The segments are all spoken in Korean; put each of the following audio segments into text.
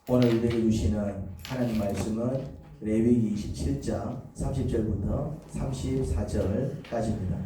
오늘 우리에게 주시는 하나님 말씀은 레위기 27장 30절부터 34절까지입니다.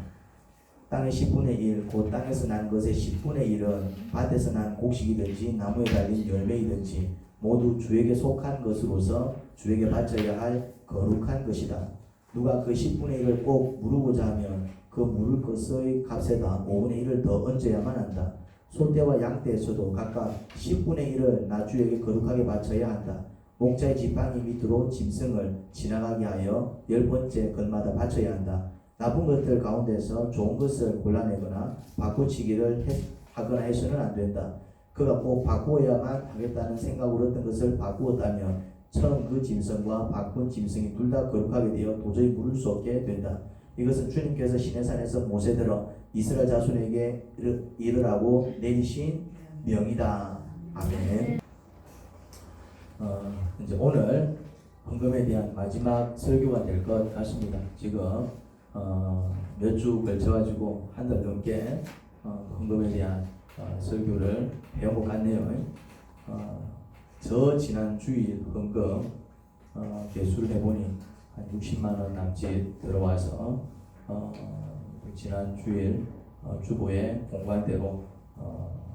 땅의 10분의 1, 곧 땅에서 난 것의 10분의 1은 밭에서 난 곡식이든지 나무에 달린 열매이든지 모두 주에게 속한 것으로서 주에게 바쳐야 할 거룩한 것이다. 누가 그 10분의 1을 꼭 물으고자 하면 그 물을 것의 값에다 5분의 1을 더 얹어야만 한다. 소떼와 양떼에서도 각각 10분의 1을 나 주에게 거룩하게 바쳐야 한다. 목자의 지팡이 밑으로 짐승을 지나가게 하여 10번째 걸마다 바쳐야 한다. 나쁜 것들 가운데서 좋은 것을 골라내거나 바꾸치기를 하거나 해서는 안 된다. 그가 꼭 바꾸어야만 하겠다는 생각으로 어떤 것을 바꾸었다면 처음 그 짐승과 바꾼 짐승이 둘 다 거룩하게 되어 도저히 물을 수 없게 된다. 이것은 주님께서 시내산에서 모세들어 이스라엘 자손에게 이르라고 내리신 명이다. 아멘. 이제 오늘 헌금에 대한 마지막 설교가 될 것 같습니다. 지금 몇 주 걸쳐가지고 한 달 넘게 헌금에 대한 설교를 해온 것 같네요. 저 지난 주일 헌금 개수를 해보니 한 60만원 남짓 들어와서 지난 주일 주보에 공관대로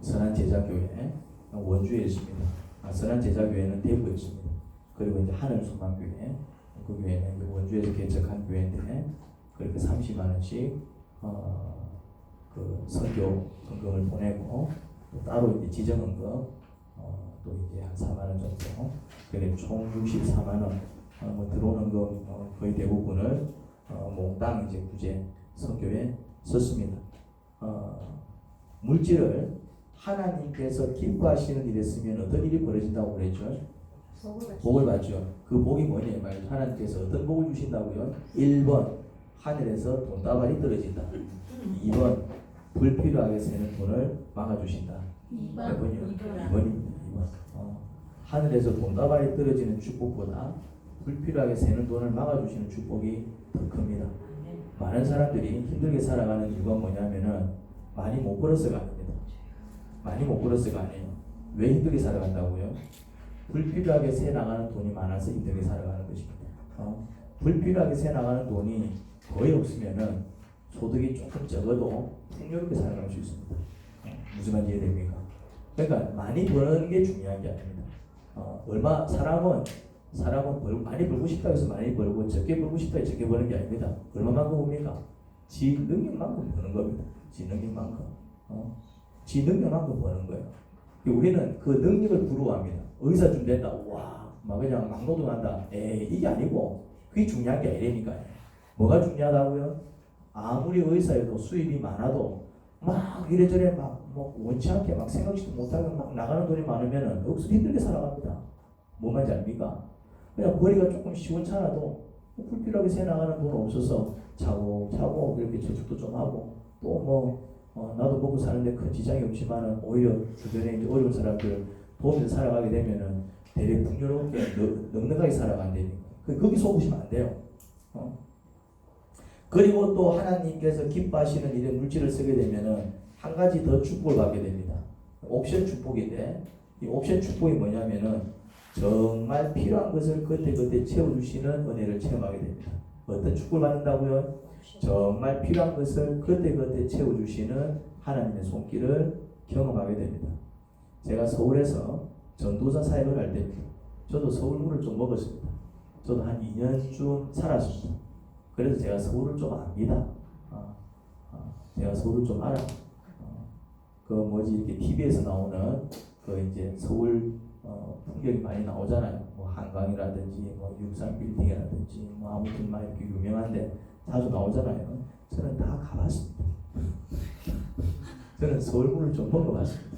선한제자교회 원주에 있습니다. 선한제자교회는 대구에 있습니다. 그리고 이제 하늘소망교회, 그 교회는 이제 원주에서 개척한 교회인데 그렇게 30만원씩 그 선교 헌금을 보내고 또 따로 이제 지정헌금 또 이제 한 4만원 정도, 그래 총 64만원 뭐 들어오는 거 거의 대부분을 몽땅 이제 구제 선교에 썼습니다. 물질을 하나님께서 기뻐하시는 일에 쓰면 어떤 일이 벌어진다고 그랬죠? 복을 받죠. 그 복이 뭐냐 말이죠. 하나님께서 어떤 복을 주신다고요? 1번 하늘에서 돈다발이 떨어진다. 2번 불필요하게 새는 돈을 막아주신다. 2번입니다. 하늘에서 돈다발이 떨어지는 축복보다 불필요하게 새는 돈을 막아주시는 축복이 더 큽니다. 많은 사람들이 힘들게 살아가는 이유가 뭐냐면은 많이 못 벌어서가 아닙니다. 많이 못 벌어서가 아니에요. 왜 힘들게 살아간다고요? 불필요하게 새 나가는 돈이 많아서 힘들게 살아가는 것입니다. 불필요하게 새 나가는 돈이 거의 없으면은 소득이 조금 적어도 풍요롭게 살아갈 수 있습니다. 무슨 말인지 이해됩니까? 그러니까 많이 버는 게 중요한 게 아닙니다. 사람은 많이 벌고 싶다 해서 많이 벌고 적게 벌고 싶다 해서 적게 버는 게 아닙니다. 얼마만큼 봅니까? 지 능력만큼 버는 겁니다. 지 능력만큼. 지 능력만큼 버는 거예요. 우리는 그 능력을 부러워합니다. 의사 좀 된다. 와, 막 그냥 막 노동한다. 이게 아니고 그게 중요한 게 아니라니까요. 뭐가 중요하다고요? 아무리 의사여도 수입이 많아도 막 이래저래 막 뭐 원치 않게 막 생각지도 못하게 막 나가는 돈이 많으면은 여기서 힘들게 살아갑니다. 뭐 말인지 압니까? 그냥 머리가 조금 시원찮아도 불필요하게 새 나가는 돈 없어서 차고 이렇게 저축도 좀 하고 또 나도 먹고 사는데 큰 지장이 없지만은 오히려 주변에 이제 어려운 사람들 도우면서 살아가게 되면은 되게 풍요롭게 넉넉하게 살아간다니까. 거기 속으시면 안 돼요. 그리고 또 하나님께서 기뻐하시는 일에 물질을 쓰게 되면은 한 가지 더 축복을 받게 됩니다. 옵션 축복인데 이 옵션 축복이 뭐냐면은 정말 필요한 것을 그때그때 채워주시는 은혜를 체험하게 됩니다. 어떤 축복을 받는다고요? 정말 필요한 것을 그때그때 채워주시는 하나님의 손길을 경험하게 됩니다. 제가 서울에서 전도사 사역을 할 때입니다. 저도 서울물을 좀 먹었습니다. 저도 한 2년쯤 살았습니다. 그래서 제가 서울을 좀 압니다. 제가 서울을 좀 알아요. 이렇게 TV에서 나오는 이제 서울 풍경이 많이 나오잖아요. 뭐 한강이라든지 뭐 육산 빌딩이라든지 뭐 아무튼 막 이렇게 유명한데 자주 나오잖아요. 저는 다 가봤습니다. 저는 서울물을 좀 먹어봤습니다.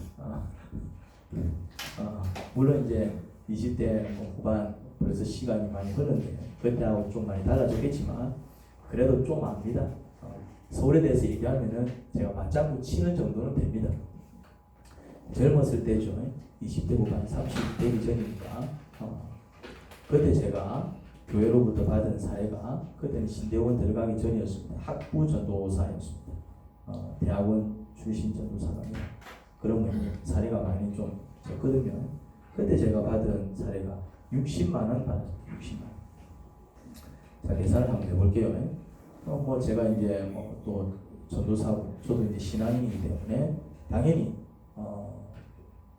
물론 이제 20대 후반 벌써 시간이 많이 흐르는데 그때하고 좀 많이 달라졌겠지만 그래도 좀 압니다. 서울에 대해서 얘기하면은 제가 맞장구 치는 정도는 됩니다. 젊었을 때죠. 20대 후반 30대 되기 전이니까 그때 제가 교회로부터 받은 사회가 그때는 신대원 들어가기 전이었습니다. 학부 전도사였습니다. 대학원 출신 전도사가 그러면 사례가 많이 좀 적거든요. 그때 제가 받은 사례가 60만 원 받았어요. 60만 원. 자, 계산을 한번 해볼게요. 뭐 제가 이제 뭐 또 전도사고 저도 이제 신앙인이기 때문에 당연히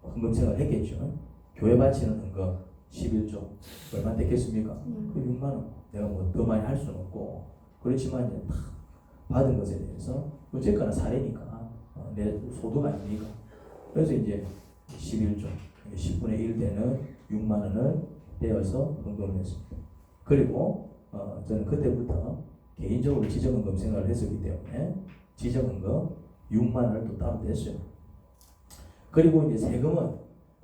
헌금생활을 했겠죠. 교회 바치는 헌금 11조 얼마 됐겠습니까? 그 6만 원. 내가 뭐 더 많이 할 수는 없고 그렇지만 이제 다 받은 것에 대해서 어쨌거나 사례니까 내 소득 아닙니까? 그래서 이제 11조 10분의 1 되는 6만 원을 떼어서 헌금을 했습니다. 그리고 저는 그때부터 개인적으로 지정헌금 생활을 했었기 때문에 지정헌금 6만 원을 또 따로 냈어요. 그리고 이제 세금은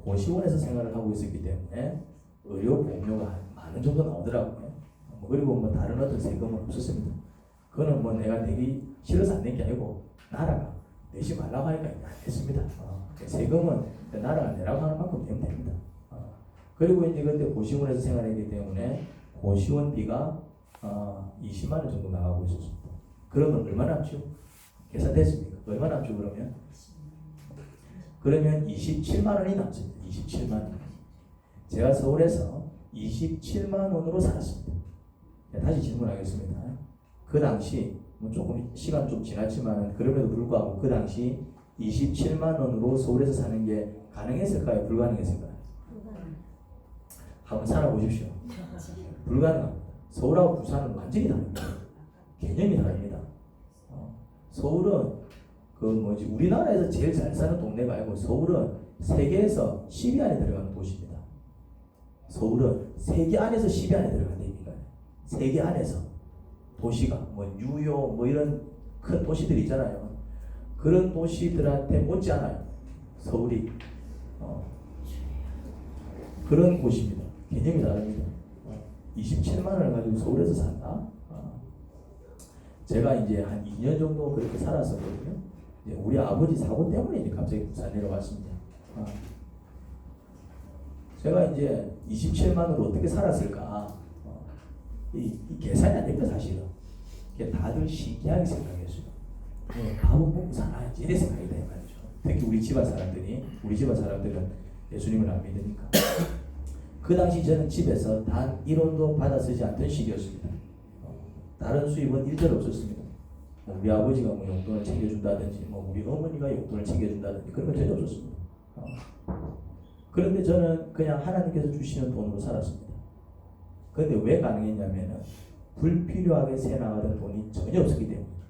고시원에서 생활을 하고 있었기 때문에 의료 보험료가 한 만 원 정도 나오더라고요. 그리고 뭐 다른 어떤 세금은 없었습니다. 그거는 뭐 내가 내기 싫어서 안 낸 게 아니고 나라가 내지 말라고 하니까 안 냈습니다. 세금은 나라가 내라고 하는 만큼 내면 됩니다. 그리고 이제 그때 고시원에서 생활했기 때문에 고시원비가 20만 원 정도 나가고 있었습니다. 그러면 얼마 남죠? 계산됐습니까? 얼마 남죠 그러면? 그러면 27만 원이 남습니다. 27만 원. 제가 서울에서 27만 원으로 살았습니다. 다시 질문하겠습니다. 그 당시 뭐 조금 시간 좀 지났지만 그럼에도 불구하고 그 당시 27만 원으로 서울에서 사는 게 가능했을까요? 불가능했을까요? 한번 살아보십시오. 불가능합니다. 서울하고 부산은 완전히 다릅니다. 개념이 다릅니다. 서울은 그 뭐지 우리나라에서 제일 잘 사는 동네가 아니고 서울은 세계에서 10위 안에 들어가는 도시입니다. 서울은 세계 안에서 10위 안에 들어간다니까요. 세계 안에서 도시가 뭐 뉴욕 뭐 이런 큰 도시들 있잖아요. 그런 도시들한테 못지않아요. 서울이 그런 곳입니다. 개념이 다릅니다. 27만 원을 가지고 서울에서 산다? 제가 이제 한 2년 정도 그렇게 살았었거든요. 이제 우리 아버지 사고 때문에 이제 갑자기 부산 내려왔습니다. 제가 이제 27만 원으로 어떻게 살았을까? 이 계산이 안 됩니다, 사실은. 다들 신기하게 생각했어요. 밥은 먹고 살아야지. 이래 생각이 다 말이죠. 특히 우리 집안 사람들은 예수님을 안 믿으니까. 그 당시 저는 집에서 단 1원도 받아 쓰지 않던 시기였습니다. 다른 수입은 일절 없었습니다. 우리 아버지가 뭐 용돈을 챙겨준다든지, 뭐 우리 어머니가 용돈을 챙겨준다든지 그런 건 전혀 없었습니다. 그런데 저는 그냥 하나님께서 주시는 돈으로 살았습니다. 그런데 왜 가능했냐면은 불필요하게 새 나가던 돈이 전혀 없었기 때문입니다.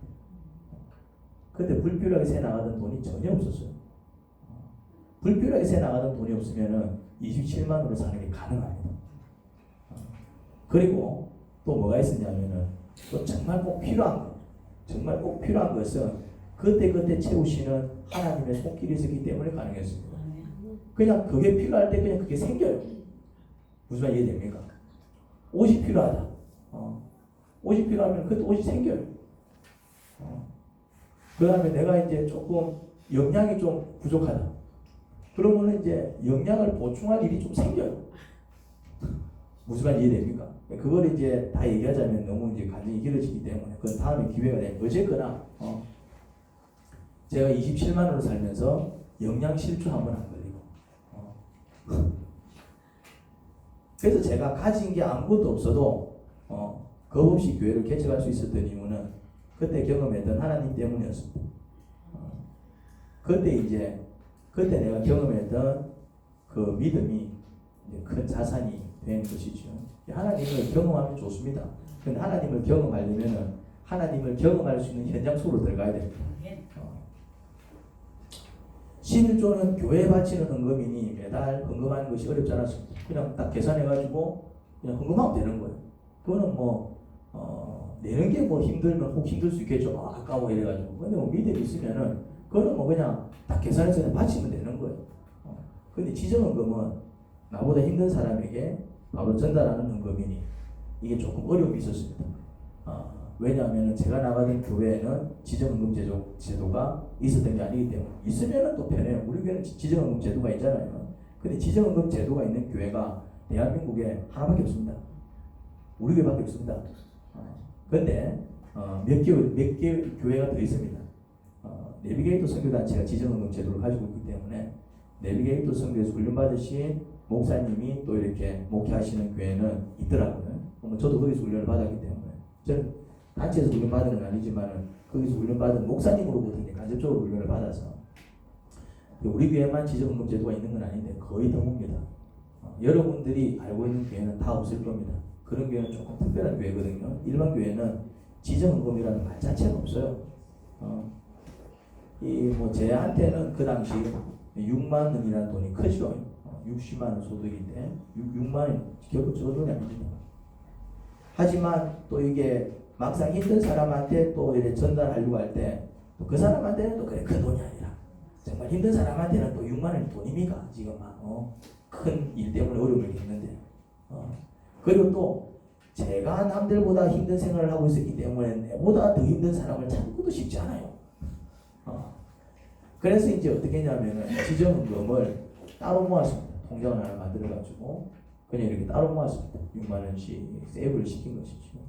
그때 불필요하게 새 나가던 돈이 전혀 없었어요. 불필요하게 새 나가던 돈이 없으면은 27만으로 사는 게 가능합니다. 그리고 또 뭐가 있었냐면은 또 정말 꼭 필요한 것은 그때 채우시는 하나님의 손길이 있었기 때문에 가능했습니다. 그냥 그게 필요할 때 그냥 그게 생겨요. 무슨 말 이해됩니까? 옷이 필요하다. 옷이 필요하면 그때 옷이 생겨요. 그 다음에 내가 이제 조금 영양이 좀 부족하다. 그러면 이제 영양을 보충할 일이 좀 생겨요. 무슨 말 이해됩니까? 그걸 이제 다 얘기하자면 너무 이제 간증이 길어지기 때문에 그건 다음에 기회가 되면 어쨌거나 제가 27만 원으로 살면서 영양 실조 한 번 안 걸리고 그래서 제가 가진 게 아무것도 없어도 겁없이 교회를 개척할 수 있었던 이유는 그때 경험했던 하나님 때문이었습니다. 그때 내가 경험했던 그 믿음이 큰 자산이 된 것이죠. 하나님을 경험하면 좋습니다. 근데 하나님을 경험하려면 하나님을 경험할 수 있는 현장 속으로 들어가야 됩니다. 11조는 교회에 바치는 헌금이니 매달 헌금하는 것이 어렵지 않았습니다. 그냥 딱 계산해가지고 그냥 헌금하면 되는 거예요. 그거는 내는 게 힘들면 혹 힘들 수 있겠죠. 아까워 이래가지고. 근데 믿음이 있으면은 그거는 그냥 딱 계산해서 그냥 바치면 되는 거예요. 근데 지정헌금은 나보다 힘든 사람에게 바로 전달하는 헌금이니 이게 조금 어려움이 있었습니다. 왜냐하면 제가 나가던 교회에는 지정헌금 제도가 있었던 게 아니기 때문에 있으면 또 편해요. 우리 교회는 지정헌금 제도가 있잖아요. 근데 지정헌금 제도가 있는 교회가 대한민국에 하나밖에 없습니다. 우리 교회밖에 없습니다. 그런데 몇 개 교회가 더 있습니다. 내비게이터 선교단체가 지정헌금 제도를 가지고 있기 때문에 내비게이터 선교에서 훈련받으신 목사님이 또 이렇게 목회하시는 교회는 있더라고요. 저도 거기서 훈련을 받았기 때문에 저는 단체에서 훈련 받은 건 아니지만 거기서 훈련 받은 목사님으로부터 이제 간접적으로 훈련을 받아서 우리 교회만 지정헌금 제도가 있는 건 아닌데 거의 드뭅니다. 여러분들이 알고 있는 교회는 다 없을 겁니다. 그런 교회는 조금 특별한 교회거든요. 일반 교회는 지정헌금이라는 말 자체가 없어요. 제한테는 그 당시 6만 원이라는 돈이 크죠. 60만 원 소득인데 6만 원 결국 적은 돈이 아닙니다. 하지만 또 이게 막상 힘든 사람한테 또 이렇게 전달하려고 할 때 그 사람한테는 또 그래 큰 돈이 아니라 정말 힘든 사람한테는 또 6만 원이 돈입니까? 지금 큰 일 때문에 어려움을 겪는데 그리고 또 제가 남들보다 힘든 생활을 하고 있었기 때문에 내보다 더 힘든 사람을 찾기도 쉽지 않아요. 그래서 이제 어떻게 했냐면은 지정헌금을 따로 모았습니다. 통장을 하나 만들어가지고 그냥 이렇게 따로 모았습니다. 6만 원씩 세이브를 시킨 것이죠.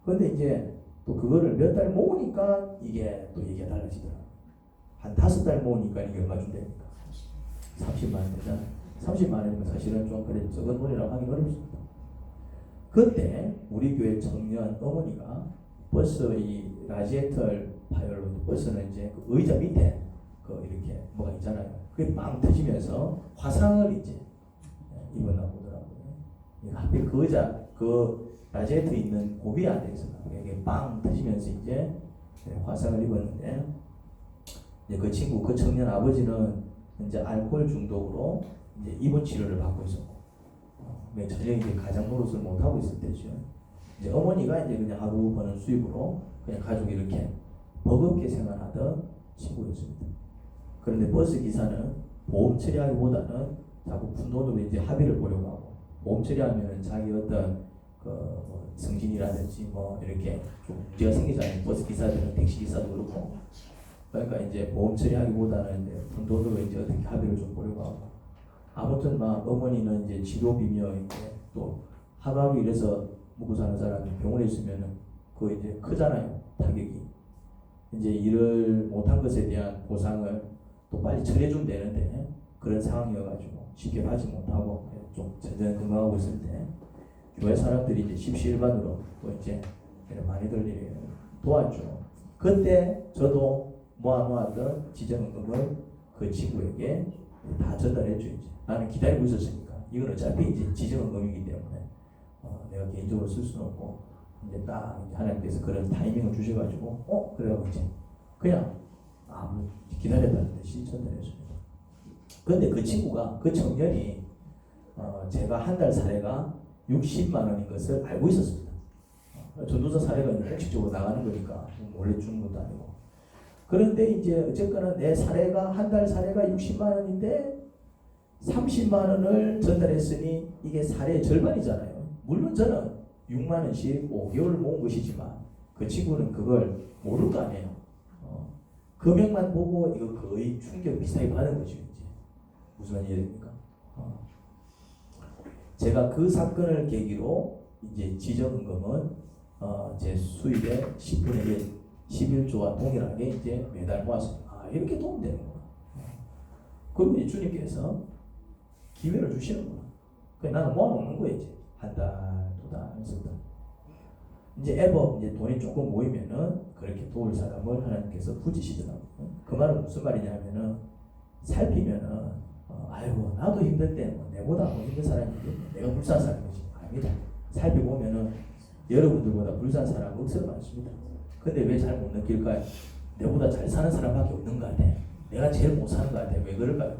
그런데 이제 또 그거를 몇 달 모으니까 이게 또 얘기가 달라지더라고요. 한 5달 모으니까 이게 얼마 준답니까? 30만 원 되잖아요. 30만 원이면 사실은 좀 그래 적은 돈이라고 하긴 어렵습니다. 그때 우리 교회 청년 어머니가 버스 이 라지에털 파열로 버스는 이제 그 의자 밑에 그 이렇게 뭐가 있잖아요. 그게 빵 터지면서 화상을 이제 입었나 보더라고요. 하필 그 의자 그 라지에터 있는 고비 안에서 이게 빵 터지면서 이제 화상을 입었는데 이제 그 친구 그 청년 아버지는 이제 알코올 중독으로 이제 입원 치료를 받고 있었고 전혀 이제 가장 노릇을 못 하고 있을 때죠. 이제 어머니가 이제 그냥 하루 버는 수입으로 그냥 가족이 이렇게 버겁게 생활하던 친구였습니다. 그런데 버스 기사는 보험 처리하기보다는 자꾸 푼돈으로 이제 합의를 보려고 하고 보험 처리하면은 자기 어떤 뭐 승진이라든지 뭐 이렇게 좀 문제가 생기잖아요. 버스 기사들은 택시 기사도 그렇고 그러니까 이제 보험 처리하기보다는 이제 푼돈으로 이제 어떻게 합의를 좀 보려고 하고 아무튼 막 어머니는 이제 치료비며 이제 또 하루하루 일해서 먹고 사는 사람이 병원에 있으면은 그 이제 크잖아요. 타격이 이제 일을 못한 것에 대한 보상을 또 빨리 처리해주면 되는데 그런 상황이어가지고 쉽게 받지 못하고 좀 전전 건강하고 있을 때 교회 사람들이 이제 십시일반으로 또 이제 많이들 도왔죠. 그때 저도 모아놓았던 지정헌금을 그 친구에게 다 전달했죠. 이제 나는 기다리고 있었으니까 이건 어차피 이제 지정헌금이기 때문에 내가 개인적으로 쓸 수는 없고 이제 딱 하나님께서 그런 타이밍을 주셔가지고 그래가지고 이제 그냥 기다렸다는 듯이 전달했습니다. 그런데 그 친구가 그 청년이 제가 한 달 사례가 60만 원인 것을 알고 있었습니다. 전도사 사례가 공식적으로 나가는 거니까 몰래 주는 것도 아니고. 그런데 이제 어쨌거나 내 사례가 한 달 사례가 60만 원인데 30만 원을 전달했으니 이게 사례의 절반이잖아요. 물론 저는 6만 원씩 5개월 모은 것이지만 그 친구는 그걸 모를 거 아니에요. 금액만 보고 이거 거의 충격 비슷하게 받은 거죠. 이제 무슨 일입니까? 제가 그 사건을 계기로 이제 지정헌금은 제 수입의 10분의 1, 11조와 동일하게 이제 매달 모았습니다. 이렇게 도움 되는구나. 그리고 이제 주님께서 기회를 주시는구나. 그래서 나는 모아놓는 거예요. 이제 한 달, 2달, 3달. 이제 애법 이제 돈이 조금 모이면은 그렇게 도울 사람을 하나님께서 부지시더라고요. 그 말은 무슨 말이냐면은 살피면은 아이고 나도 힘들 때 뭐 내보다 뭐 힘든 사람이 내가 불쌍한 사람이지 아닙니다. 살펴보면은 여러분들보다 불쌍한 사람 억수로 많습니다. 근데 왜 잘 못 느낄까요? 내보다 잘 사는 사람밖에 없는 것 같아. 내가 제일 못 사는 것 같아. 왜 그럴까요?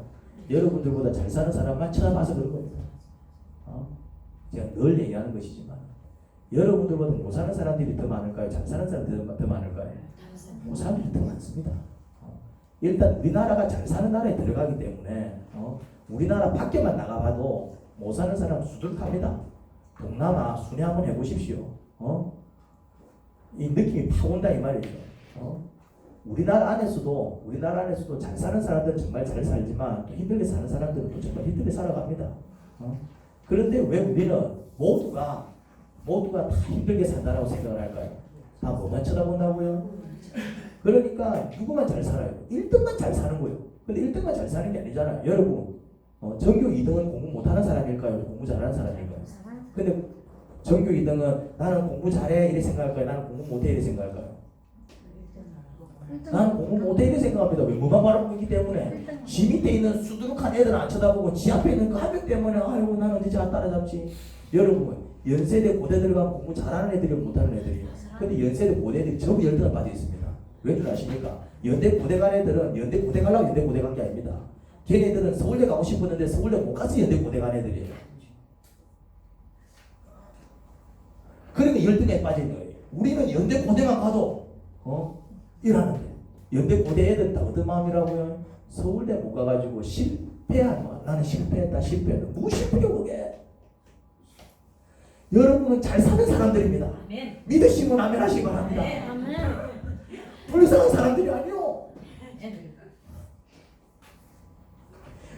여러분들보다 잘 사는 사람만 쳐다봐서 그런 겁니다. 제가 늘 얘기하는 것이지만 여러분들보다 못 사는 사람들이 더 많을까요? 잘 사는 사람들이 더 많을까요? 못 사는 사람들이 더 많습니다. 일단 우리나라가 잘 사는 나라에 들어가기 때문에 우리나라 밖에만 나가봐도 못 사는 사람 수두룩합니다. 동남아 순회 한번 해보십시오. 이 느낌이 팍 온다 이 말이죠. 우리나라 안에서도 잘 사는 사람들은 정말 잘 살지만 또 힘들게 사는 사람들은 또 정말 힘들게 살아갑니다. 그런데 왜 우리는 모두가 다 힘들게 산다라고 생각을 할까요? 다 뭐만 쳐다본다고요? 그러니까 누구만 잘 살아요? 1등만 잘 사는 거예요. 근데 1등만 잘 사는 게 아니잖아요. 여러분 전교 2등은 공부 못하는 사람일까요? 공부 잘하는 사람일까요? 근데 전교 2등은 나는 공부 잘해 이렇게 생각할까요? 나는 공부 못해 이렇게 생각할까요? 나는 공부 못해 이렇게 생각합니다. 왜? 뭐만 바라보고 있기 때문에. 지 밑에 있는 수두룩한 애들은 안 쳐다보고 지 앞에 있는 그 한 명 때문에 아이고 나는 어디 잘 따라잡지. 여러분 연세대 고대 들어가면 공부 잘하는 애들이 못하는 애들이에요. 근데 연세대 고대 애들이 전부 열등에 빠져 있습니다. 왜 줄 아십니까? 연대 고대 간 애들은 연대 고대 가려고 연대 고대 간 게 아닙니다. 걔네들은 서울대 가고 싶었는데 서울대 못 가서 연대 고대 간 애들이에요. 그러니까 열등에 빠진 거예요. 우리는 연대 고대만 가도 일하는데 연대 고대 애들 다 어떤 마음이라고요? 서울대 못 가가지고 실패한 거. 나는 실패했다. 뭐 실패요 그게? 여러분은 잘 사는 사람들입니다. 아멘. 믿으시면 아멘 하시기 바랍니다. 아멘. 불쌍한 사람들이 아니요.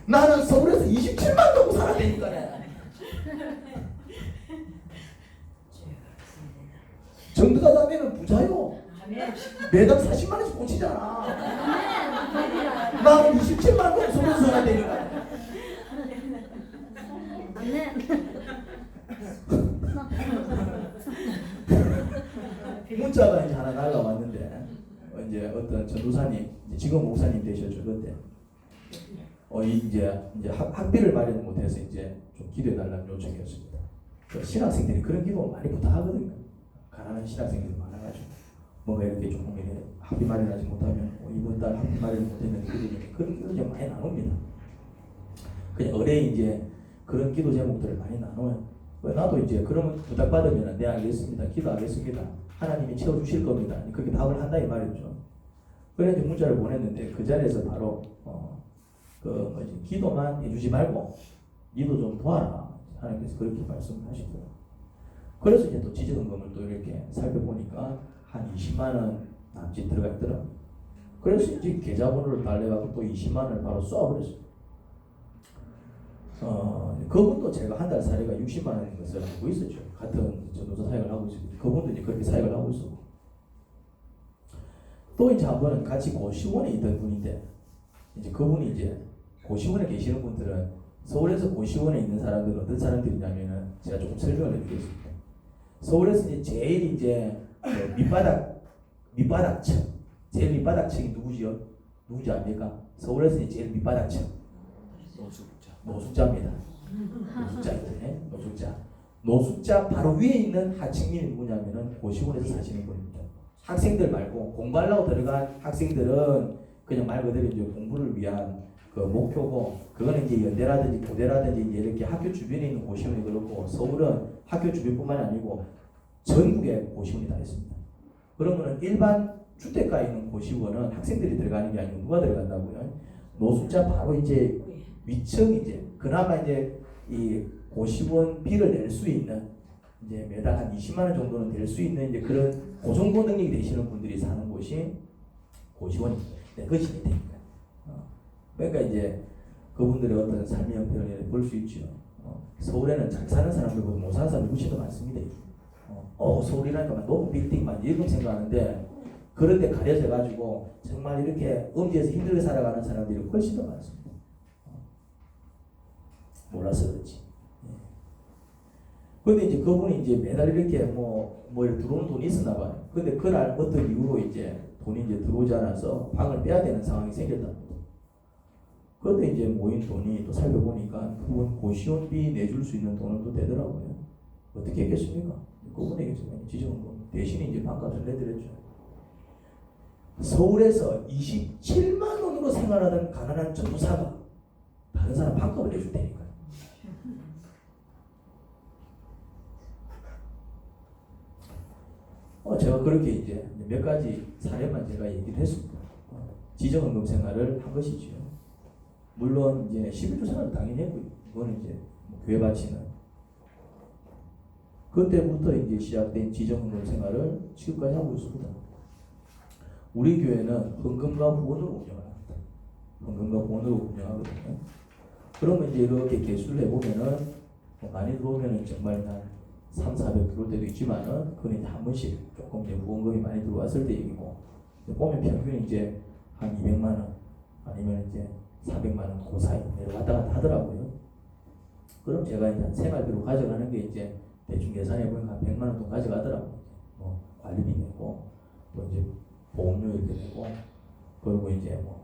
나는 서울에서 27만 동고 살았다니까네. 정도가 다면은 부자요. 매달 40만 원씩 꽂히잖아. 나는 27만 동 서울에서 살았다니까. 문자가 이제 하나 날라왔는데 이제 어떤 전도사님 지금 목사님 되셨죠 그때 이제 학비를 마련 못해서 이제 좀 기도해 달라는 요청이었습니다. 그 신학생들이 그런 기도 많이 부탁하거든요. 가난한 신학생들이 많아가지고 뭔가 이렇게 조금 이렇게 학비 마련하지 못하면 이번 달 학비 마련 못했는데 기도니까 그런 기도 좀 많이 나눕니다. 그냥 의뢰 이제 그런 기도 제목들을 많이 나눠요. 나도 이제 그러면 부탁받으면 네 알겠습니다. 기도하겠습니다. 하나님이 채워주실 겁니다. 그렇게 답을 한다 이 말이죠. 그래서 이제 문자를 보냈는데 그 자리에서 바로 기도만 해주지 말고 니도 좀 도와라. 하나님께서 그렇게 말씀하시고요. 그래서 이제 또 지적금을 또 이렇게 살펴보니까 한 20만 원 남짓 들어가 있더라고요. 그래서 이제 계좌번호를 달래갖고 또 20만 원을 바로 쏘아버렸어요. 그분도 제가 한 달 사례가 60만 원인 것을 알고 있었죠. 같은 전도사 사역을 하고 있습니다. 그분도 이제 그렇게 사역을 하고 있었고. 또 이제 한 번은 같이 고시원에 있던 분인데, 이제 그분이 이제 고시원에 계시는 분들은 서울에서 고시원에 있는 사람들은 어떤 사람들이냐면은 제가 조금 설명을 해드리겠습니다. 서울에서 이제 제일 밑바닥층, 제일 밑바닥층이 누구지요? 누군지 압니까? 서울에서 제일 밑바닥층. 노숙자입니다. 노숙자 바로 위에 있는 하층민이 누구냐면은 고시원에서 사시는 분입니다. 학생들 말고 공부하려고 들어간 학생들은 그냥 말 그대로 이제 공부를 위한 그 목표고, 그거는 이제 연대라든지 고대라든지 이제 이렇게 학교 주변에 있는 고시원이 그렇고, 서울은 학교 주변뿐만이 아니고 전국에 고시원이 다 있습니다. 그러면은 일반 주택가에 있는 고시원은 학생들이 들어가는 게 아니고 누가 들어간다고요? 노숙자 바로 이제 위층 이제 그나마 이제 이 고시원비를 낼 수 있는 이제 매달 한 20만 원 정도는 될 수 있는 이제 그런 고정고 능력이 되시는 분들이 사는 곳이 고시원입니다. 네, 그것이 밑에입니다. 그러니까 이제 그분들의 어떤 삶의 형편을 볼 수 있죠. 서울에는 잘 사는 사람들보다 못 사는 사람이 훨씬 더 많습니다. 서울이라니까 높은 빌딩만 이렇게 생각하는데, 그런데 가려져 가지고 정말 이렇게 음지에서 힘들게 살아가는 사람들이 훨씬 더 많습니다. 몰라서 그렇지. 근데 이제 그분이 이제 매달 이렇게 뭐 들어오는 돈이 있었나 봐요. 근데 그날 어떤 이유로 이제 돈이 이제 들어오지 않아서 방을 빼야 되는 상황이 생겼답니다. 그런데 이제 모인 돈이 또 살펴보니까 그분 고시원비 내줄 수 있는 돈은 또 되더라고요. 어떻게 했겠습니까? 그분에게 지정금 대신에 이제 방값을 내드렸죠. 서울에서 27만 원으로 생활하던 가난한 전도사가 다른 사람 방값을 내줄 테니까. 제가 그렇게 이제 몇 가지 사례만 제가 얘기를 했습니다. 지정헌금 생활을 한 것이죠. 물론 이제 11조 생활을 당연히 했고요. 이거는 이제 교회 바치는 그때부터 이제 시작된 지정헌금 생활을 지금까지 하고 있습니다. 우리 교회는 헌금과 후원으로 운영을 합니다. 헌금과 후원으로 운영하거든요. 그러면 이제 이렇게 개수를 해보면은 많이 들어오면은 정말 한 300-400 들어올 때도 있지만은 그건 이제 한 번씩 조금 이제 후원금이 많이 들어왔을 때 얘기고, 보면 평균 이제 한 200만 원 아니면 이제 400만 원 그 사이 내려왔다 갔다 하더라고요. 그럼 제가 이제 생활비로 가져가는 게 이제 대충 계산해 보니까 한 100만 원 정도 가져가더라고요. 뭐 관리비 내고 또 이제 보험료 이렇게 내고 그리고 이제 뭐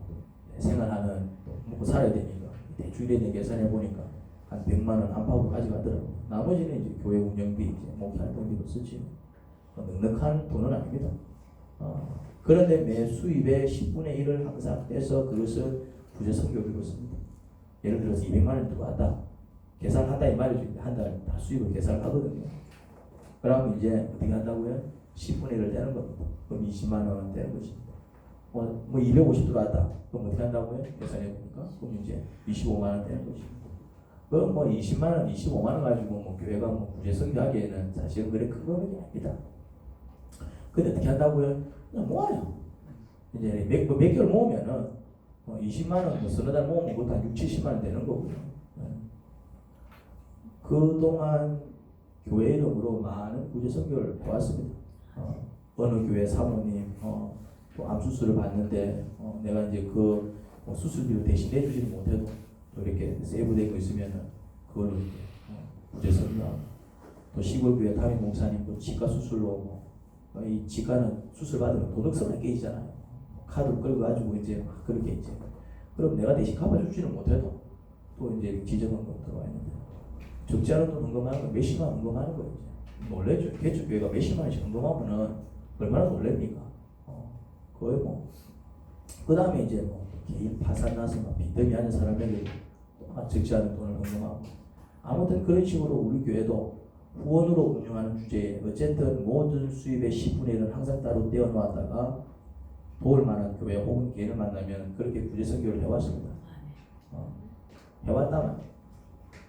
생활하는 또 먹고 살아야 되니까 대충 이렇게 계산해 보니까 한 100만 원 안팎으로 가져가더라고요. 나머지는 이제 교회 운영비 이제 목회 활동비로 쓰지. 넉넉한 돈은 아닙니다. 그런데 매 수입의 10분의 1을 항상 떼서 그것을 부재 선교비로 씁니다. 예를 들어서 200만 원 들어왔다. 계산한다 이 말이죠. 한 달 다 수입을 계산을 하거든요. 그러면 이제 어떻게 한다고요? 10분의 1을 떼는 겁니다. 그럼 20만 원 떼는 것입니다. 뭐 250 들어왔다. 그럼 어떻게 한다고요? 계산해 보니까 그럼 이제 25만 원 떼는 것입니다. 그럼 뭐 20만 원, 25만 원 가지고 뭐 교회가 뭐 부재 선교하기에는 사실은 그래 큰 금액이 아닙니다. 근데 어떻게 한다고요? 그냥 모아요. 이제 몇 개월 모으면은 20만 원, 뭐 서너 달 모으면 그것도 한 6, 70만 원 되는 거고요. 그동안 교회 이름으로 많은 구제 선교를 해왔습니다. 어느 교회 사모님 또 암 수술을 받는데 내가 이제 뭐 수술비를 대신 내주지는 못해도 또 이렇게 세이브된 거 있으면은 그걸로 이제 구제 선교하고 또 시골 교회 담임 목사님 또 치과 수술로 이 치과는 수술 받으면 도덕성을 깨지잖아요. 카드 끌고 가지고 이제 막 그렇게 이제 그럼 내가 대신 갚아주지는 못해도 또 이제 지정헌금 들어와 있는데 적지 않은 돈 헌금하는 거 몇십만 원 헌금하는 거예요. 이제 놀래죠. 개척교회가 몇십만 원씩 헌금하면은 얼마나 놀랍니까? 거의 뭐 그 다음에 이제 뭐 개인 파산 나서 막 빚더미 하는 사람에게 적지 않은 돈을 헌금하고 아무튼 그런 식으로 우리 교회도 후원으로 운영하는 주제에 어쨌든 모든 수입의 10분의 1은 항상 따로 떼어놓았다가 도울 만한 교회 혹은 개인을 만나면 그렇게 구제 선교를 해왔습니다. 해왔다만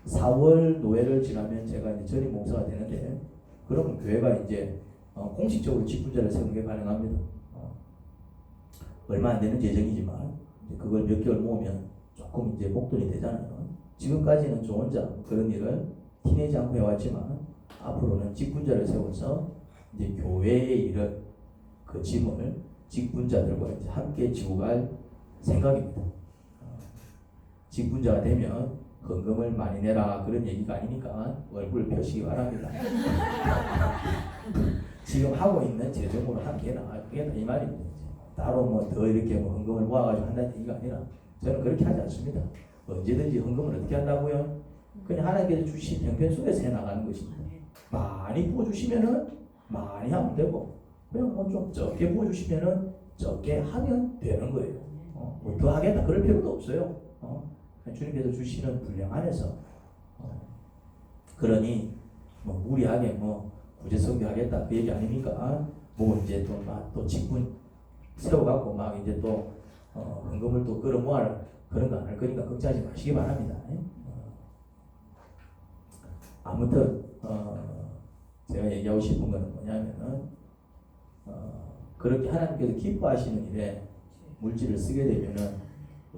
4월 노회를 지나면 제가 이제 전임 목사가 되는데 그러면 교회가 이제 공식적으로 직분자를 세우는 게 가능합니다. 얼마 안 되는 재정이지만 그걸 몇 개월 모으면 조금 이제 목돈이 되잖아요. 지금까지는 저 혼자 그런 일을 티내지 않고 해왔지만 앞으로는 직분자를 세워서 이제 교회의 일을 그 짐을 직분자들과 이제 함께 지고 갈 생각입니다. 직분자가 되면 헌금을 많이 내라 그런 얘기가 아니니까 얼굴을 펴시기 바랍니다. 지금 하고 있는 재정으로 함께 나가겠다 이 말입니다. 따로 뭐 더 이렇게 뭐 헌금을 모아가지고 한다는 얘기가 아니라 저는 그렇게 하지 않습니다. 언제든지 헌금을 어떻게 한다고요? 그냥 하나님께서 주신 형편 속에서 해나가는 것입니다. 많이 부어주시면은 많이 하면 되고 그냥 뭐 좀 적게 부어주시면은 적게 하면 되는 거예요. 뭐 더 하겠다 그럴 필요도 없어요. 주님께서 주시는 분량 안에서 그러니 뭐 무리하게 뭐 구제 선교하겠다 그 얘기 아닙니까? 뭐 이제 또 직분 세워갖고 막 이제 또 헌금을 또 끌어모을 그런 거 안 할 거니까 걱정하지 마시기 바랍니다. 아무튼 제가 얘기하고 싶은 거는 뭐냐면은 그렇게 하나님께서 기뻐하시는 일에 물질을 쓰게 되면은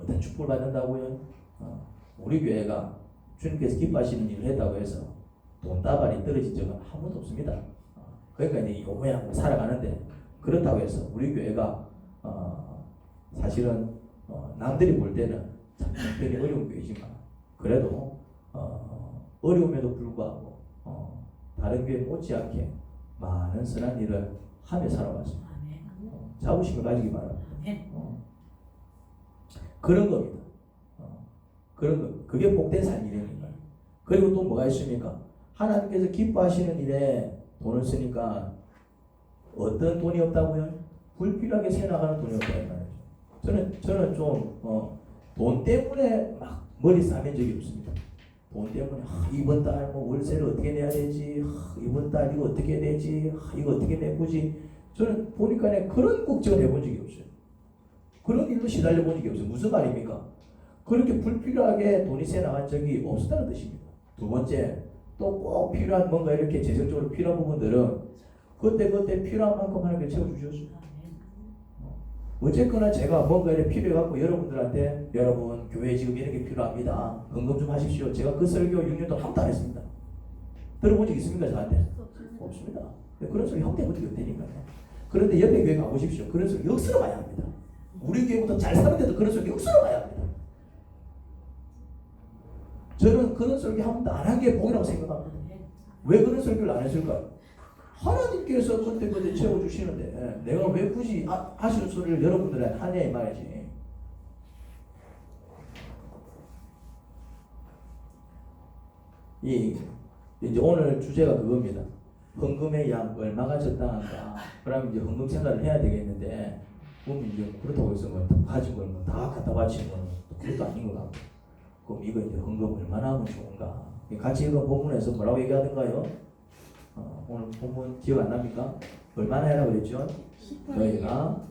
어떤 축복을 받는다고요? 우리 교회가 주님께서 기뻐하시는 일을 했다고 해서 돈다발이 떨어진 적은 한 번도 없습니다. 그러니까 이제 이 모양 살아가는데 그렇다고 해서 우리 교회가 사실은 남들이 볼 때는 참 굉장히 어려운 교회지만 그래도 어려움에도 불구하고 다른 교회 못지않게 많은 선한 일을 하며 살아왔습니다. 자부심을 가지기 바랍니다. 그런 겁니다. 그런 거. 그게 복된 삶이니까. 그리고 또 뭐가 있습니까? 하나님께서 기뻐하시는 일에 돈을 쓰니까 어떤 돈이 없다고요? 불필요하게 새나가는 돈이 없다는 말이죠. 저는 좀 돈 때문에 막 머리 싸맨 적이 없습니다. 돈 때문에 이번 달 뭐 월세를 어떻게 내야 되지? 이번 달 이거 어떻게 해야 되지? 이거 어떻게 메꾸지? 저는 보니까 그런 걱정을 해본 적이 없어요. 그런 일로 시달려 본 적이 없어요. 무슨 말입니까? 그렇게 불필요하게 돈이 새 나간 적이 없었다는 뜻입니다. 두 번째, 또 꼭 필요한 뭔가 이렇게 재정적으로 필요한 부분들은 그때 필요한 만큼 하나님께 채워주셨어요. 어쨌거나 제가 뭔가 이렇게 필요해갖고 여러분들한테 여러분 교회 지금 이런 게 필요합니다. 헌금 좀 하십시오. 제가 그 설교 6년 동안 아무도 안 했습니다. 들어본 적 있습니까 저한테? 없습니다. 그런 소리 형태 본 적이 없다니까요. 그런데 옆에 교회 가보십시오. 그런 소리 역수로 가야 합니다. 우리 교회보다 잘 사는데도 그런 소리 역수로 가야 합니다. 저는 그런 설교 한 번도 안 한 게 복이라고 생각합니다. 왜 그런 설교를 안 했을까요? 하나님께서 그때 채워주시는데 내가 왜 굳이 하시는 소리를 여러분들한테 하냐 이 말이지. 이제 오늘 주제가 그겁니다. 헌금의 양 얼마가 적당한가? 그러면 이제 헌금 생활을 해야 되겠는데, 그럼 이제 그렇다고 해서 뭐 가진 걸 뭐 다 갖다 바치는 건 그것도 아닌 것 같고, 그럼 이거 이제 헌금 얼마나 하면 좋은가? 같이 읽은 본문에서 뭐라고 얘기하던가요? 오늘 본문 기억 안 납니까? 얼마나 해라 그랬죠? 너희가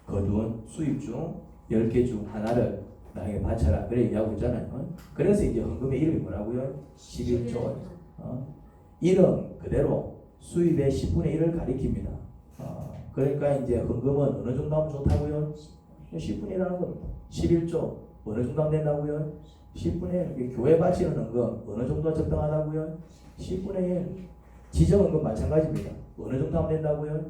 거둔 수입 중 10개 중 하나를 나에게 바쳐라. 그래 얘기하고 있잖아요. 그래서 이제 헌금의 이름이 뭐라고요? 11조. 이름 그대로 수입의 10분의 1을 가리킵니다. 그러니까 이제 헌금은 어느 정도 하면 좋다고요? 10분의 1 하는 겁니다. 11조 어느 정도 하면 된다고요? 10분의 1. 교회 바치는 헌금 어느 정도가 적당하다고요? 10분의 1. 지정 헌금 마찬가지입니다. 어느 정도 하면 된다고요?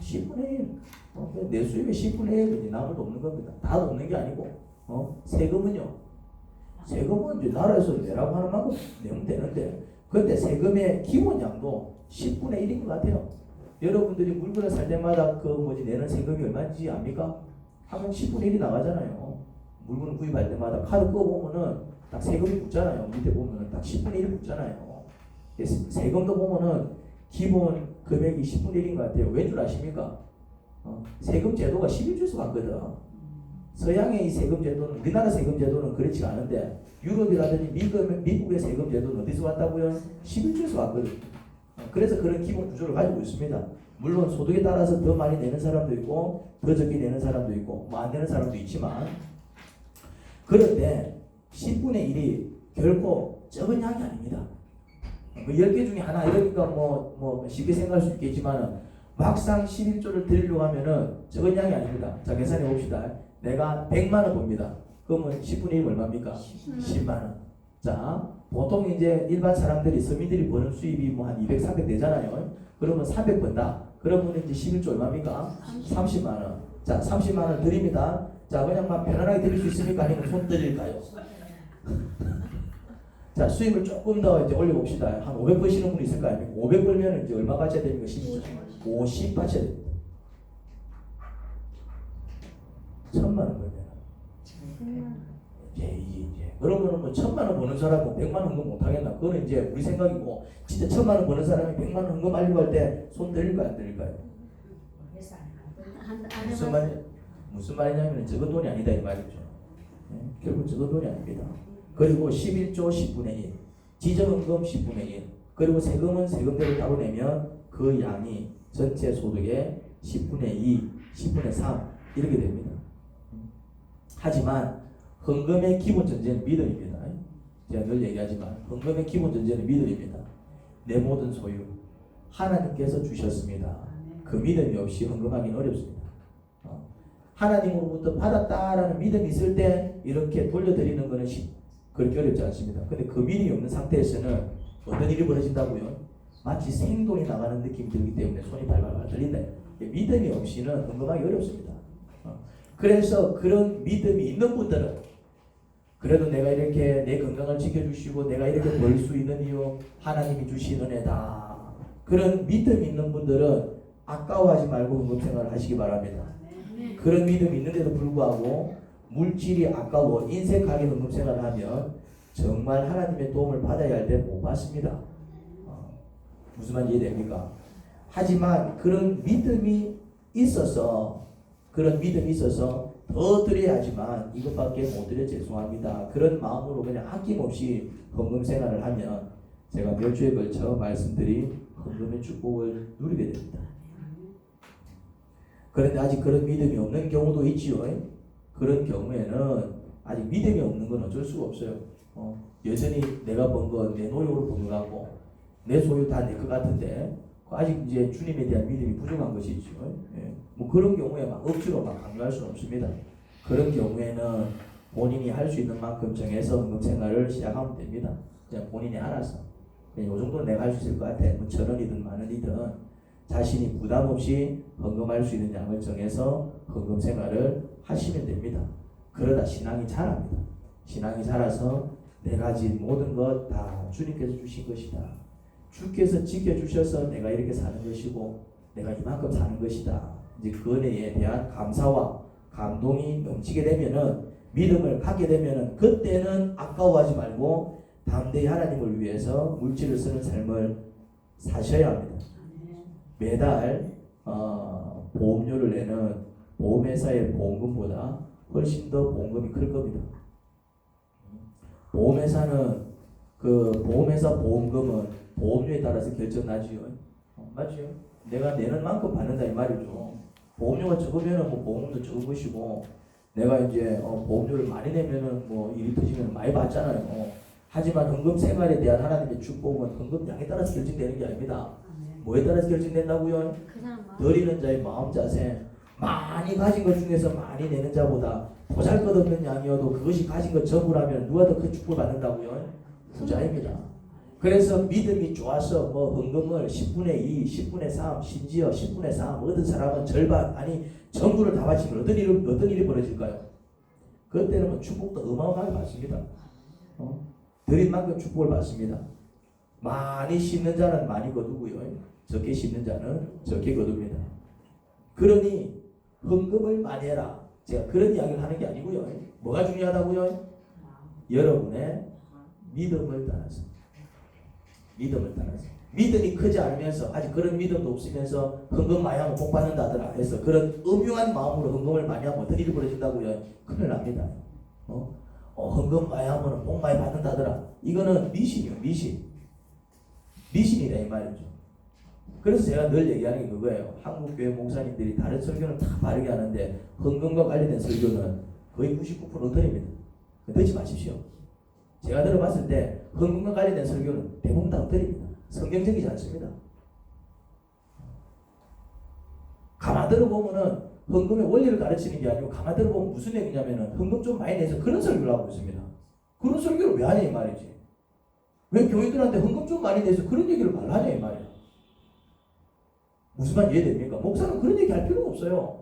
10분의 1. 내 수입의 10분의 1은 남을 돕는 겁니다. 다 돕는 게 아니고, 세금은요. 세금은 이제 나라에서 내라고 하는 만큼 내면 되는데, 근데 세금의 기본량도 10분의 1인 것 같아요. 여러분들이 물건을 살 때마다 내는 세금이 얼마인지 압니까? 하면 10분의 1이 나가잖아요. 물건을 구입할 때마다 카드 꺼보면은 딱 세금이 붙잖아요. 밑에 보면은 딱 10분의 1이 붙잖아요. 세금도 보면은 기본 금액이 10분의 1인 것 같아요. 왜 줄 아십니까? 세금 제도가 11조에서 갔거든. 서양의 이 세금 제도는, 우리나라 세금 제도는 그렇지 않은데, 유럽이라든지 미국의 세금 제도는 어디서 왔다고요? 11조에서 왔거든. 그래서 그런 기본 구조를 가지고 있습니다. 물론 소득에 따라서 더 많이 내는 사람도 있고, 더 적게 내는 사람도 있고, 뭐 안 내는 사람도 있지만, 그런데 10분의 1이 결코 적은 양이 아닙니다. 10개 중에 하나 이러니까 뭐 쉽게 생각할 수 있겠지만 막상 11조를 드리려고 하면은 적은 양이 아닙니다. 자, 계산해 봅시다. 내가 100만 원 봅니다. 그러면 10분의 1 얼마입니까? 10만 원. 자, 보통 이제 일반 사람들이 서민들이 버는 수입이 뭐 한 200, 300 되잖아요. 그러면 300 번다. 그러면 이제 11조 얼마입니까? 30만 원. 자, 30만 원 드립니다. 자, 그냥 막 편안하게 드릴 수 있습니까? 아니면 손 드릴까요? 자, 수입을 조금 더 이제 올려봅시다. 한 500 버시는 분이 있을 거 아닙니까? 500 벌면 이제 얼마 받쳐야 됩니까? 50 받쳐야 됩니다. 1000만 원 벌면. 이제. 그러면은 뭐 1000만 원 버는 사람은 100만 원 헌금 못 하겠나? 그거는 이제 우리 생각이고, 진짜 1000만 원 버는 사람이 100만 원 헌금 하려고 할 때 손 들릴까요? 안 들릴까요? 무슨 말이냐면 적은 돈이 아니다 이 말이죠. 결국 적은 돈이 아닙니다. 그리고 11조 10분의 1, 지정헌금 10분의 1, 그리고 세금은 세금대로 따로 내면 그 양이 전체 소득의 10분의 2, 10분의 3 이렇게 됩니다. 하지만 헌금의 기본 전제는 믿음입니다. 제가 늘 얘기하지만 헌금의 기본 전제는 믿음입니다. 내 모든 소유 하나님께서 주셨습니다. 그 믿음이 없이 헌금하기는 어렵습니다. 하나님으로부터 받았다라는 믿음이 있을 때 이렇게 돌려드리는 것은 그렇게 어렵지 않습니다. 근데 그 믿음이 없는 상태에서는 어떤 일이 벌어진다고요? 마치 생돈이 나가는 느낌이 들기 때문에 손이 발발발 떨린다. 믿음이 없이는 헌금하기 어렵습니다. 그래서 그런 믿음이 있는 분들은 그래도 내가 이렇게 내 건강을 지켜주시고 내가 이렇게 벌 수 있는 이유 하나님이 주신 은혜다. 그런 믿음이 있는 분들은 아까워하지 말고 헌금 생활을 하시기 바랍니다. 그런 믿음이 있는데도 불구하고 물질이 아까워 인색하게 헌금 생활을 하면 정말 하나님의 도움을 받아야 할 때 못 받습니다. 무슨 말인지 이해됩니까? 하지만 그런 믿음이 있어서 더 드려야지만 이것밖에 못 드려 죄송합니다. 그런 마음으로 그냥 아낌없이 헌금 생활을 하면 제가 몇 주에 걸쳐 말씀드린 헌금의 축복을 누리게 됩니다. 그런데 아직 그런 믿음이 없는 경우도 있지요. 그런 경우에는 아직 믿음이 없는 건 어쩔 수가 없어요. 여전히 내가 번 거 내 노력으로 보느라고 내 소유 다 내 것 같은데 아직 이제 주님에 대한 믿음이 부족한 것이 있죠. 뭐 그런 경우에 막 억지로 막 강요할 수는 없습니다. 그런 경우에는 본인이 할 수 있는 만큼 정해서 헌금 생활을 시작하면 됩니다. 그냥 본인이 알아서 이 정도는 내가 할 수 있을 것 같아. 뭐 1000원이든 10,000원이든 자신이 부담 없이 헌금할 수 있는 양을 정해서 헌금 생활을 하시면 됩니다. 그러다 신앙이 자랍니다. 신앙이 자라서 내 가진 모든 것 다 주님께서 주신 것이다. 주께서 지켜주셔서 내가 이렇게 사는 것이고 내가 이만큼 사는 것이다. 이제 그 은혜에 대한 감사와 감동이 넘치게 되면은 믿음을 갖게 되면은 그때는 아까워하지 말고 담대히 하나님을 위해서 물질을 쓰는 삶을 사셔야 합니다. 매달 보험료를 내는 보험회사의 보험금보다 훨씬 더 보험금이 클 겁니다. 보험회사는 그 보험회사 보험금은 보험료에 따라서 결정나지요. 맞죠? 내가 내는 만큼 받는다 이 말이죠. 보험료가 적으면은 뭐 보험도 적은 것이고 내가 이제 보험료를 많이 내면은 뭐 일이 터지면 많이 받잖아요. 하지만 헌금 생활에 대한 하나님의 축복은 헌금 양에 따라서 결정되는 게 아닙니다. 뭐에 따라서 결정된다고요? 드리는 자의 마음 자세. 많이 가진 것 중에서 많이 내는 자보다 보잘것없는 양이어도 그것이 가진 것 전부라면 누가 더 큰 축복을 받는다고요? 부자입니다. 그래서 믿음이 좋아서 뭐 헌금을 10분의 2, 10분의 3, 심지어 10분의 3 어떤 사람은 절반 아니 전부를 다 바치면 어떤 일이 벌어질까요? 그때는 뭐 축복도 어마어마하게 받습니다. 드린 만큼 축복을 받습니다. 많이 심는 자는 많이 거두고요. 적게 심는 자는 적게 거둡니다. 그러니 헌금을 많이 해라. 제가 그런 이야기를 하는 게 아니고요. 뭐가 중요하다고요? 여러분의 믿음을 따라서. 믿음을 따라서. 믿음이 크지 않으면서 아직 그런 믿음도 없으면서 헌금 많이 하면 복 받는다더라 해서 그런 음흉한 마음으로 헌금을 많이 하면 어떤 일이 벌어진다고요? 큰일 납니다. 헌금 많이 하면 복 많이 받는다더라. 이거는 미신이요. 미신이다 이 말이죠. 그래서 제가 늘 얘기하는 게 그거예요. 한국교회 목사님들이 다른 설교는 다 바르게 하는데 헌금과 관련된 설교는 거의 99% 엉터리입니다. 듣지 마십시오. 제가 들어봤을 때 헌금과 관련된 설교는 대부분 다 엉터리입니다. 성경적이지 않습니다. 가만 들어보면은 헌금의 원리를 가르치는 게 아니고 가만 들어보면 무슨 얘기냐면은 헌금 좀 많이 내서 그런 설교를 하고 있습니다. 그런 설교를 왜 하냐 이 말이지. 왜 교인들한테 헌금 좀 많이 내서 그런 얘기를 말하냐 이 말이에요. 무슨 말 이해됩니까? 목사는 그런 얘기 할 필요가 없어요.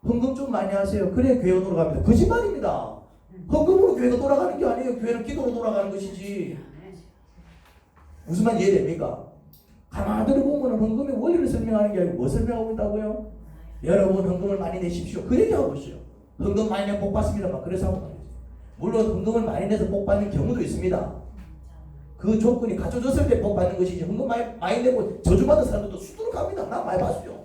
헌금 좀 많이 하세요. 그래 교회가 돌아갑니다. 거짓말입니다. 헌금으로 교회가 돌아가는 게 아니에요. 교회는 기도로 돌아가는 것이지. 무슨 말 이해됩니까? 가만히 들어보면 헌금의 원리를 설명하는 게 아니고 뭐 설명하고 있다고요? 여러분 헌금을 많이 내십시오. 그 얘기하고 있어요. 헌금 많이 내면 복 받습니다. 막 그래서 하고 말이죠. 물론 헌금을 많이 내서 복 받는 경우도 있습니다. 그 조건이 갖춰졌을 때 복 받는 것이지 헌금 많이 내고 저주받은 사람들도 수두룩 합니다. 나 많이 봤어요.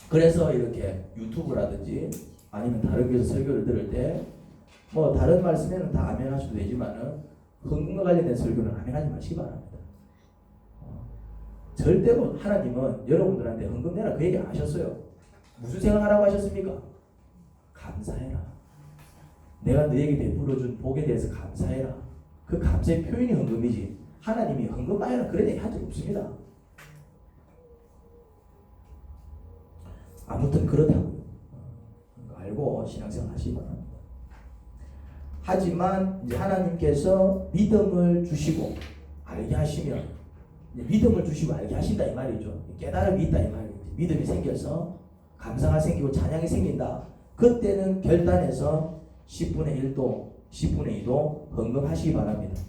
그래서 이렇게 유튜브라든지 아니면 다른 교회에서 설교를 들을 때 뭐 다른 말씀에는 다 아멘하셔도 되지만은 헌금과 관련된 설교는 아멘하지 마시기 바랍니다. 절대로 하나님은 여러분들한테 헌금 내라 그 얘기 안 하셨어요. 무슨 생각하라고 하셨습니까? 감사해라. 내가 너에게 베풀어준 복에 대해서 감사해라. 그 감사의 표현이 헌금이지. 하나님이 헌금 많이 해라 그런 얘기 한 적 없습니다. 아무튼 그렇다고요. 알고 신앙생활 하시기 바랍니다. 하지만 이제 하나님께서 믿음을 주시고 알게 하시면 믿음을 주시고 알게 하신다 이 말이죠. 깨달음이 있다 이 말이죠. 믿음이 생겨서 감사가 생기고 찬양이 생긴다. 그때는 결단해서 10분의 1도 10분의 2도 헌금하시기 바랍니다.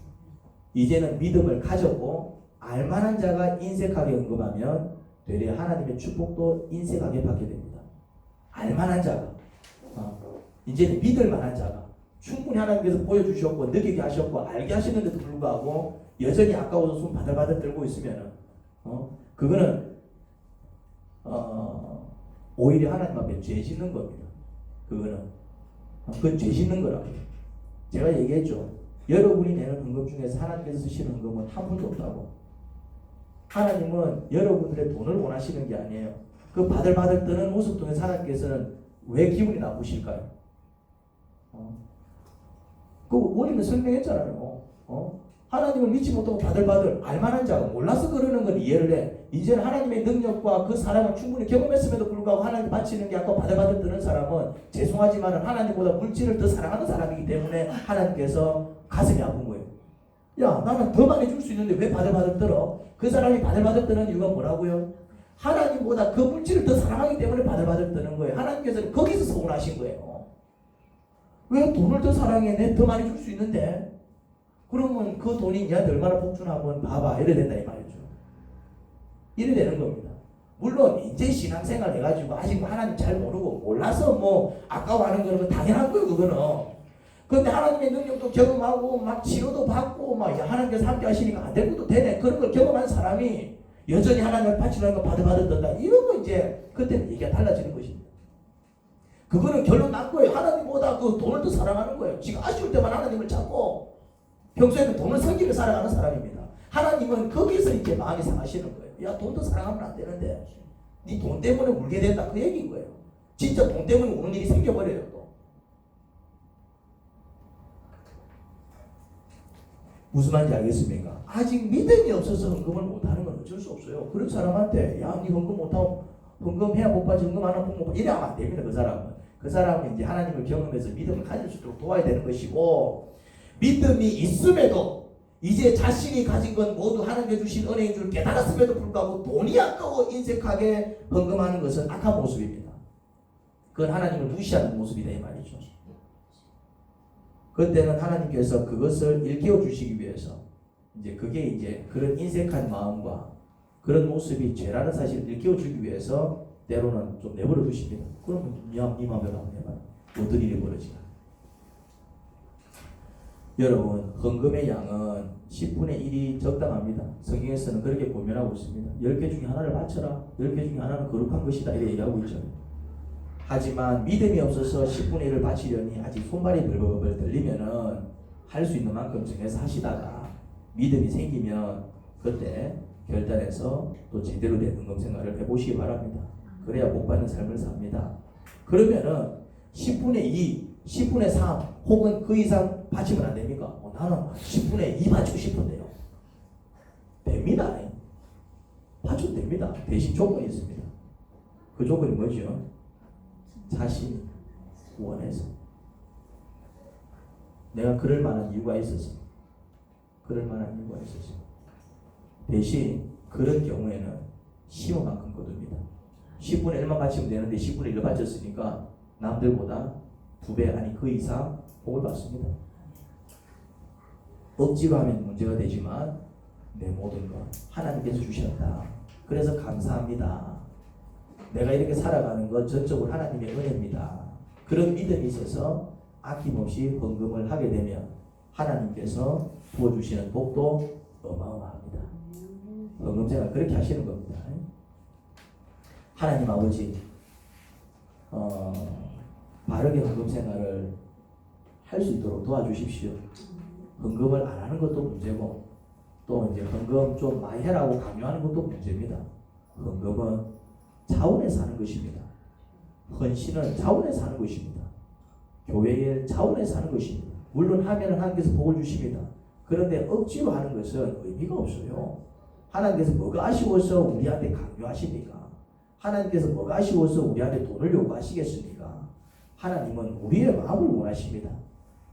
이제는 믿음을 가졌고 알만한 자가 인색하게 헌금하면 되려 하나님의 축복도 인색하게 받게 됩니다. 알만한 자가 이제는 믿을 만한 자가 충분히 하나님께서 보여주셨고 느끼게 하셨고 알게 하시는데도 불구하고 여전히 아까워서 손 바들바들 떨고 있으면 그거는 오히려 하나님 앞에 죄 짓는 겁니다. 그거는 그건 죄 짓는 거라고. 제가 얘기했죠. 여러분이 내는 헌금 중에서 하나님께서 쓰시는 헌금은 한 푼도 없다고. 하나님은 여러분들의 돈을 원하시는 게 아니에요. 그 바들바들 떠는 모습 통해서 하나님께서는 왜 기분이 나쁘실까요? 그 원리는 설명했잖아요. 하나님을 믿지 못하고 바들바들 알만한 자가 몰라서 그러는 건 이해를 해. 이제는 하나님의 능력과 그 사람을 충분히 경험했음에도 불구하고 하나님 바치는 게 아까 바들바들 뜨는 사람은 죄송하지만 하나님보다 물질을 더 사랑하는 사람이기 때문에 하나님께서 가슴이 아픈 거예요. 야 나는 더 많이 줄 수 있는데 왜 바들바들 떨어? 그 사람이 바들바들 떠는 이유가 뭐라고요? 하나님보다 그 물질을 더 사랑하기 때문에 바들바들 거예요. 하나님께서는 거기서 서운하신 거예요. 왜 돈을 더 사랑해? 내 더 많이 줄 수 있는데. 그러면 그 돈이 니한테 얼마나 복주나 한번 봐봐. 이래 된다 이 말이죠. 이래 되는 겁니다. 물론 이제 신앙생활 해가지고 아직 하나님 잘 모르고 몰라서 뭐 아까워하는 거는 당연한 거예요. 그거는. 그런데 하나님의 능력도 경험하고 막 치료도 받고 막 하나님께서 함께 하시니까 안 될 것도 되네. 그런 걸 경험한 사람이 여전히 하나님을 바치려는 거 바들바들던다. 이런 거 이제 그때는 얘기가 달라지는 것입니다. 그거는 결론 난 거예요. 하나님보다 그 돈을 더 사랑하는 거예요. 지금 아쉬울 때만 하나님을 찾고 평소에는 돈을 섬기며 살아가는 사람입니다. 하나님은 거기서 이제 마음이 상하시는 거예요. 야, 돈도 사랑하면 안 되는데 네 돈 때문에 울게 된다 그 얘기인 거예요. 진짜 돈 때문에 우는 일이 생겨버려요. 또 무슨 말인지 알겠습니까? 아직 믿음이 없어서 헌금을 못하는 건 어쩔 수 없어요. 그런 사람한테 야, 네 헌금 못하고 헌금해야 못 받지 헌금 안 하면 못 받지 이래하면 안 됩니다. 그 사람은 이제 하나님을 경험해서 믿음을 가질 수 있도록 도와야 되는 것이고, 믿음이 있음에도 이제 자신이 가진 건 모두 하나님께 주신 은혜인 줄 깨달았음에도 불구하고 돈이 아까워 인색하게 헌금하는 것은 악한 모습입니다. 그건 하나님을 무시하는 모습이다 이 말이죠. 그때는 하나님께서 그것을 일깨워 주시기 위해서 이제 그게 이제 그런 인색한 마음과 그런 모습이 죄라는 사실을 일깨워 주기 위해서 때로는 좀 내버려 두십니다. 그러면 네 마음에 한번 해봐요. 어떤 일이 벌어지나. 여러분, 헌금의 양은 10분의 1이 적당합니다. 성경에서는 그렇게 고면하고 있습니다. 10개 중에 하나를 바쳐라. 10개 중에 하나는 거룩한 것이다. 이렇게 얘기하고 있죠. 하지만 믿음이 없어서 10분의 1을 바치려니 아직 손발이 벌벌벌 들리면은 할 수 있는 만큼 정해서 하시다가 믿음이 생기면 그때 결단해서 또 제대로 된 헌금 생활을 해보시기 바랍니다. 그래야 복 받는 삶을 삽니다. 그러면은 10분의 2, 10분의 3 혹은 그 이상 바치면 안 됩니까? 나는 10분의 2 바치고 싶은데요. 됩니다. 바쳐도 됩니다. 대신 조건이 있습니다. 그 조건이 뭐죠? 자신이 원해서. 내가 그럴 만한 이유가 있어서. 대신 그런 경우에는 심어만큼 거둡니다. 10분의 1만 바치면 되는데 10분의 1을 바쳤으니까 남들보다 2배 아니 그 이상 복을 받습니다. 억지로 하면 문제가 되지만 내 모든 것 하나님께서 주셨다. 그래서 감사합니다. 내가 이렇게 살아가는 것 전적으로 하나님의 은혜입니다. 그런 믿음이 있어서 아낌없이 헌금을 하게 되면 하나님께서 부어주시는 복도 어마어마합니다. 헌금 생활 그렇게 하시는 겁니다. 하나님 아버지, 바르게 헌금 생활을 할 수 있도록 도와주십시오. 헌금을 안 하는 것도 문제고, 또 이제 헌금 좀 많이 해라고 강요하는 것도 문제입니다. 헌금은 차원에서 하는 것입니다. 헌신은 차원에서 하는 것입니다. 교회의 차원에서 하는 것입니다. 물론 하면은 하나님께서 복을 주십니다. 그런데 억지로 하는 것은 의미가 없어요. 하나님께서 뭐가 아쉬워서 우리한테 강요하십니까? 하나님께서 뭐가 아쉬워서 우리한테 돈을 요구하시겠습니까? 하나님은 우리의 마음을 원하십니다.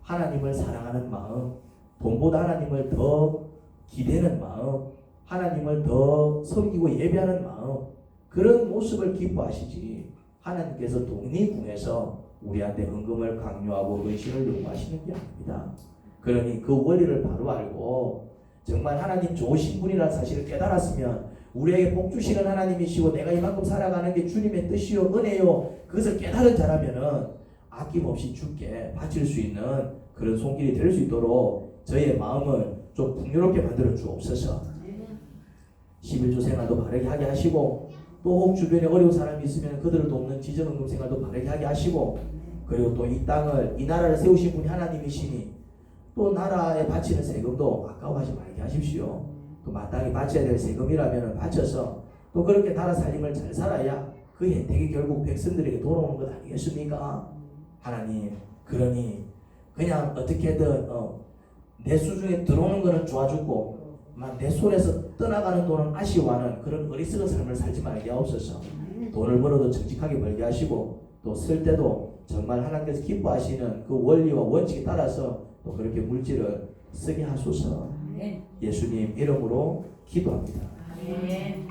하나님을 사랑하는 마음, 돈보다 하나님을 더 기대는 마음, 하나님을 더 섬기고 예배하는 마음, 그런 모습을 기뻐하시지 하나님께서 돈이 궁해서 우리한테 헌금을 강요하고 헌신을 요구하시는 게 아닙니다. 그러니 그 원리를 바로 알고 정말 하나님 좋으신 분이라는 사실을 깨달았으면 우리에게 복 주시는 하나님이시고 내가 이만큼 살아가는 게 주님의 뜻이요 은혜요 그것을 깨달은 자라면은 아낌없이 주께 바칠 수 있는 그런 손길이 될 수 있도록 저의 마음을 좀 풍요롭게 만들어 주옵소서. 11조 생활도 바르게 하게 하시고 또 혹 주변에 어려운 사람이 있으면 그들을 돕는 지정헌금 생활도 바르게 하게 하시고, 그리고 또 이 땅을 이 나라를 세우신 분이 하나님이시니 또 나라에 바치는 세금도 아까워하지 말게 하십시오. 또 마땅히 바쳐야 될 세금이라면 바쳐서 또 그렇게 나라 살림을 잘 살아야 그 혜택이 결국 백성들에게 돌아오는 것 아니겠습니까? 하나님, 그러니 그냥 어떻게든 내 수중에 들어오는 거는 좋아 죽고 내 손에서 떠나가는 돈은 아쉬워하는 그런 어리석은 삶을 살지 말게 하옵소서. 돈을 벌어도 정직하게 벌게 하시고 또 쓸 때도 정말 하나님께서 기뻐하시는 그 원리와 원칙에 따라서 또 그렇게 물질을 쓰게 하소서. 예수님 이름으로 기도합니다. 아멘.